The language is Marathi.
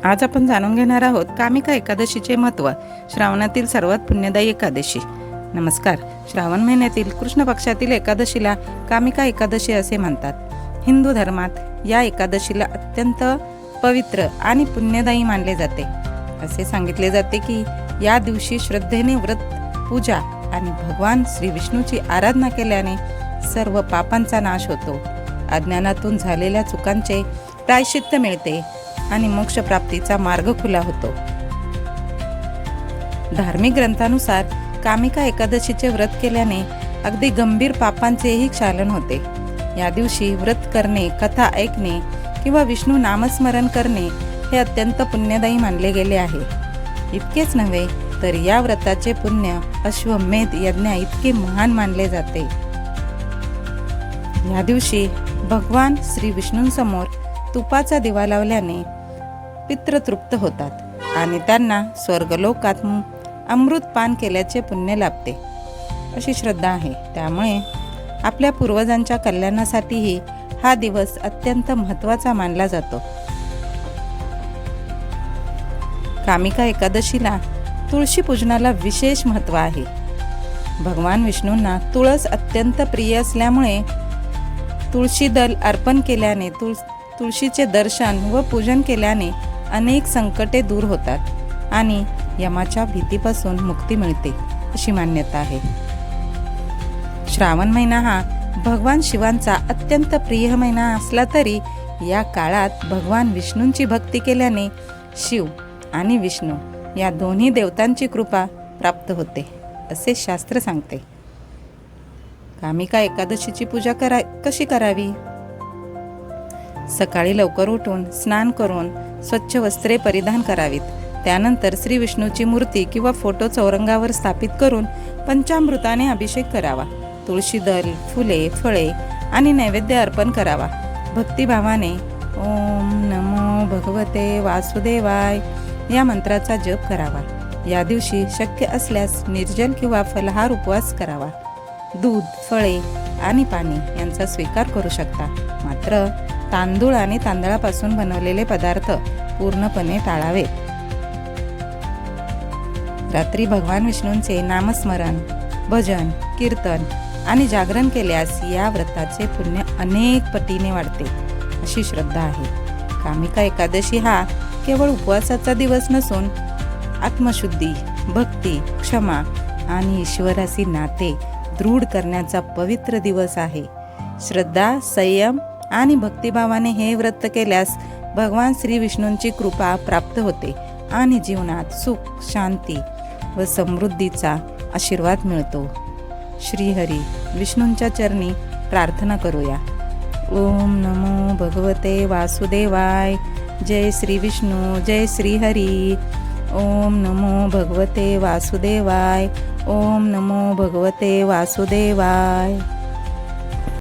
आज आपण जाणून घेणार आहोत कामिका एकादशीचे महत्त्व, श्रावणातील सर्वात पुण्यदायी एकादशी. नमस्कार. श्रावण महिन्यातील कृष्ण पक्षातील एकादशीला कामिका एकादशी असे म्हणतात. हिंदू धर्मात या एकादशीला अत्यंत पवित्र आणि पुण्यदायी मानले जाते. असे सांगितले जाते की या दिवशी श्रद्धेने व्रत, पूजा आणि भगवान श्री विष्णूची आराधना केल्याने सर्व पापांचा नाश होतो, अज्ञानातून झालेल्या चुकांचे प्रायश्चित्त मिळते आणि मोक्षप्राप्तीचा मार्ग खुला होतो. धार्मिक ग्रंथानुसार कामिका एकादशीचे व्रत केल्याने अगदी गंभीर पापांचेही क्षालन होते. या दिवशी व्रत करणे, कथा ऐकणे किंवा विष्णू नामस्मरण करणे हे अत्यंत पुण्यदायी मानले गेले आहे. इतकेच नव्हे तर या व्रताचे पुण्य अश्वमेध यज्ञा इतके महान मानले जाते. या दिवशी भगवान श्री विष्णूंसमोर तुपाचा दिवा लावल्याने पितृ तृप्त होतात आणि त्यांना स्वर्गलोकात अमृत पान केल्याचे पुण्य लाभते, अशी श्रद्धा आहे. त्यामुळे आपल्या पूर्वजांच्या कल्याणासाठीही हा दिवस अत्यंत महत्त्वाचा मानला जातो. कामिका एकादशीला तुळशी पूजनाला विशेष महत्त्व आहे. भगवान विष्णूंना तुळस अत्यंत प्रिय असल्यामुळे तुळशी दल अर्पण केल्याने, तुळशीचे दर्शन व पूजन केल्याने अनेक संकटे दूर होतात आणि यमाच्या भीतीपासून मुक्ती मिळते, अशी मान्यता आहे. श्रावण महिना हा भगवान शिवांचा अत्यंत प्रिय महिना असला तरी या काळात भगवान विष्णूंची भक्ती केल्याने शिव आणि विष्णू या दोन्ही देवतांची कृपा प्राप्त होते, असे शास्त्र सांगते. कामिका एकादशीची पूजा कशी करावी? सकाळी लवकर उठून स्नान करून स्वच्छ वस्त्रे परिधान करावीत. त्यानंतर श्री विष्णूची मूर्ती किंवा फोटो चौरंगावर स्थापित करून पंचामृताने अभिषेक करावा. तुळशी दल, फुले, फळे आणि नैवेद्य अर्पण करावा. भक्तिभावाने ओम नमो भगवते वासुदेवाय या मंत्राचा जप करावा. या दिवशी शक्य असल्यास निर्जल किंवा फलाहार उपवास करावा. दूध, फळे आणि पाणी यांचा स्वीकार करू शकता, मात्र तांदूळ आणि तांदळापासून बनवलेले पदार्थ पूर्णपणे टाळावेत. रात्री भगवान विष्णूंचे नामस्मरण, भजन, कीर्तन आणि जागरण केल्यास या व्रताचे पुण्य अनेक पटीने वाढते, अशी श्रद्धा आहे. कामिका एकादशी हा केवळ उपवासाचा दिवस नसून आत्मशुद्धी, भक्ती, क्षमा आणि ईश्वराशी नाते दृढ करण्याचा पवित्र दिवस आहे. श्रद्धा, संयम आणि भक्तिभावाने हे व्रत केल्यास भगवान श्री विष्णूंची कृपा प्राप्त होते आणि जीवनात सुख, शांती व समृद्धीचा आशीर्वाद मिळतो. श्रीहरी विष्णूंच्या चरणी प्रार्थना करूया. ओम नमो भगवते वासुदेवाय. जय श्री विष्णू, जय श्रीहरी. ओम नमो भगवते वासुदेवाय. ओम नमो भगवते वासुदेवाय.